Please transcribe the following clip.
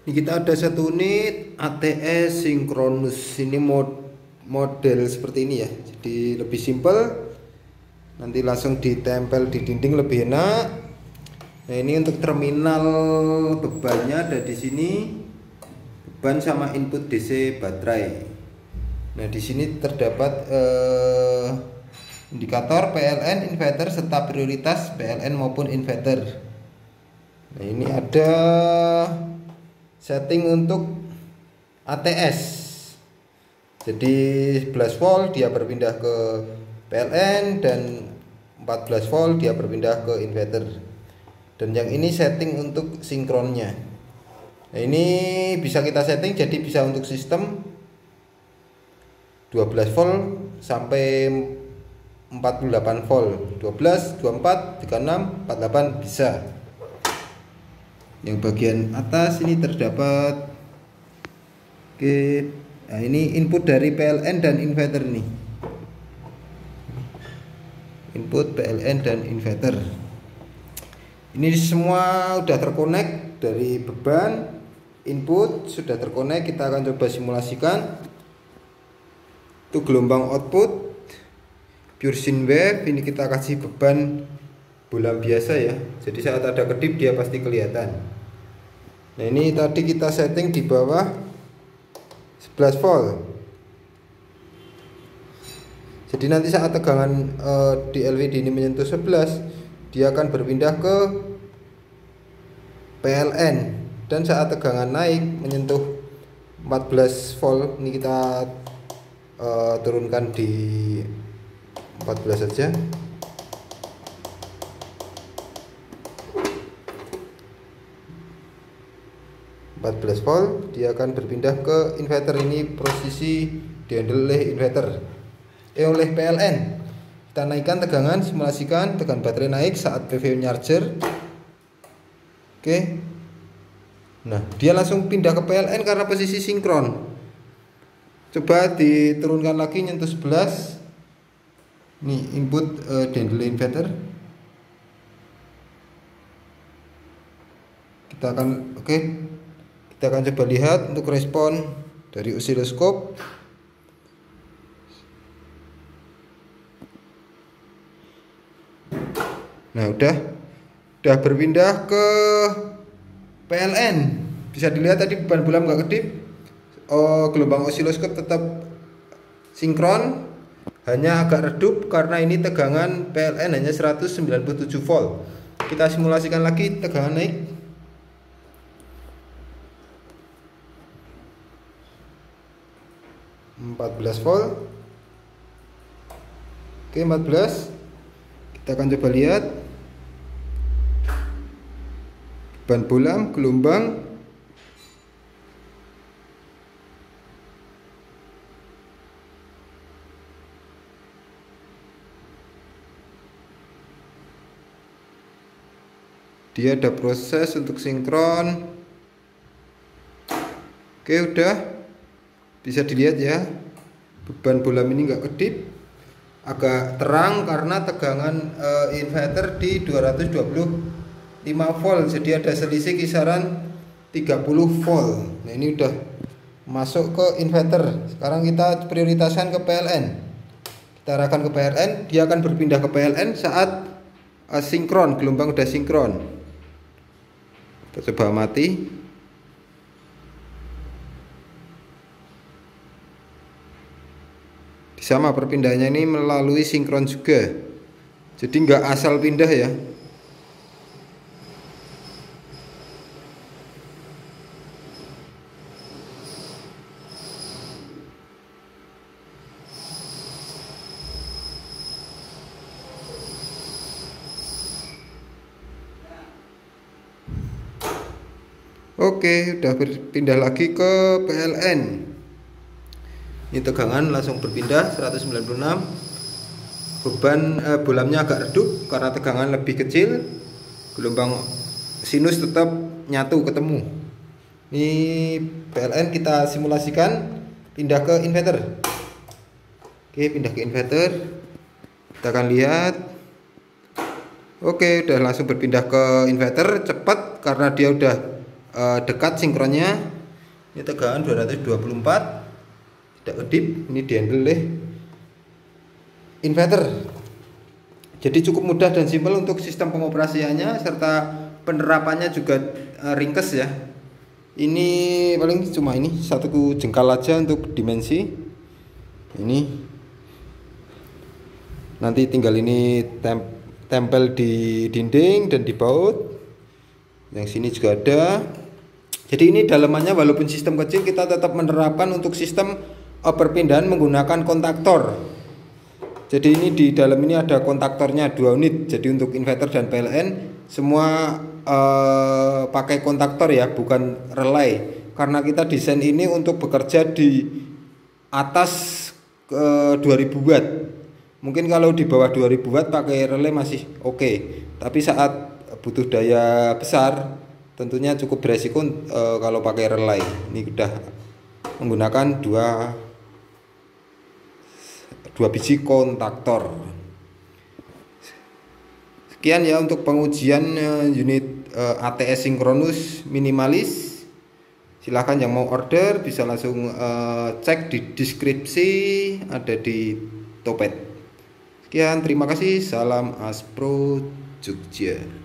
Ini kita ada satu unit ATS sinkronus. Ini model seperti ini ya. Jadi lebih simple. Nanti langsung ditempel di dinding lebih enak. Nah, ini untuk terminal bebannya ada di sini. Beban sama input DC baterai. Nah, di sini terdapat indikator PLN, inverter serta prioritas PLN maupun inverter. Nah, ini ada setting untuk ATS. Jadi 11 volt dia berpindah ke PLN dan 14 volt dia berpindah ke inverter. Dan yang ini setting untuk sinkronnya. Nah, ini bisa kita setting jadi bisa untuk sistem 12 volt sampai 48 volt, 12, 24, 36, 48 bisa. Yang bagian atas ini terdapat nah ini input dari PLN dan inverter ini. Input PLN dan inverter. Ini semua udah terkonek dari beban, input sudah terkonek. Kita akan coba simulasikan. Itu gelombang output pure sine wave. Ini kita kasih beban bola biasa ya. Jadi saat ada kedip dia pasti kelihatan. Nah, ini tadi kita setting di bawah 11 volt. Jadi nanti saat tegangan di LED ini menyentuh 11, dia akan berpindah ke PLN. Dan saat tegangan naik menyentuh 14 volt, ini kita turunkan di 14 saja. 14 volt dia akan berpindah ke inverter. Ini posisi dihandle oleh inverter oleh PLN. Kita naikkan tegangan, simulasikan tegangan baterai naik saat PV charger. Oke. Nah, dia langsung pindah ke PLN karena posisi sinkron. Coba diturunkan lagi nyentuh 11. Nih input dihandle inverter. Kita akan Kita akan coba lihat untuk respon dari osiloskop. Nah, udah berpindah ke PLN. Bisa dilihat tadi beban bola nggak kedip. Gelombang osiloskop tetap sinkron, hanya agak redup karena ini tegangan PLN hanya 197 volt. Kita simulasikan lagi tegangan naik. 14 volt. Oke, 14. Kita akan coba lihat beban bola gelombang. Dia ada proses untuk sinkron. Oke, udah bisa dilihat ya, beban bola ini nggak kedip, agak terang karena tegangan inverter di 225 volt. Jadi ada selisih kisaran 30 volt. Nah, ini udah masuk ke inverter. Sekarang kita prioritaskan ke PLN. Kita arahkan ke PLN, dia akan berpindah ke PLN saat sinkron, gelombang udah sinkron. Kita coba mati. Sama perpindahannya ini melalui sinkron juga. Jadi nggak asal pindah ya. Oke, udah berpindah lagi ke PLN. Ini tegangan langsung berpindah 196. Beban bolamnya agak redup karena tegangan lebih kecil. Gelombang sinus tetap nyatu ketemu. Ini PLN kita simulasikan pindah ke inverter. Oke, pindah ke inverter. Kita akan lihat. Oke, udah langsung berpindah ke inverter cepat karena dia udah dekat sinkronnya. Ini tegangan 224, tidak kedip. Ini dihandle oleh inverter. Jadi cukup mudah dan simpel untuk sistem pengoperasiannya, serta penerapannya juga ringkes ya. Ini paling cuma ini satu jengkal aja untuk dimensi. Ini nanti tinggal ini tempel di dinding dan di baut. Yang sini juga ada. Jadi ini dalamannya walaupun sistem kecil, kita tetap menerapkan untuk sistem perpindahan menggunakan kontaktor. Jadi ini di dalam ini ada kontaktornya 2 unit. Jadi untuk inverter dan PLN semua pakai kontaktor ya, bukan relay. Karena kita desain ini untuk bekerja di atas 2000 watt. Mungkin kalau di bawah 2000 watt pakai relay masih oke. Tapi saat butuh daya besar tentunya cukup beresiko kalau pakai relay. Ini udah menggunakan dua biji kontaktor. Sekian ya untuk pengujian unit ATS sinkronus minimalis. Silahkan yang mau order bisa langsung cek di deskripsi, ada di Topet. Sekian, terima kasih. Salam Aspro Jogja.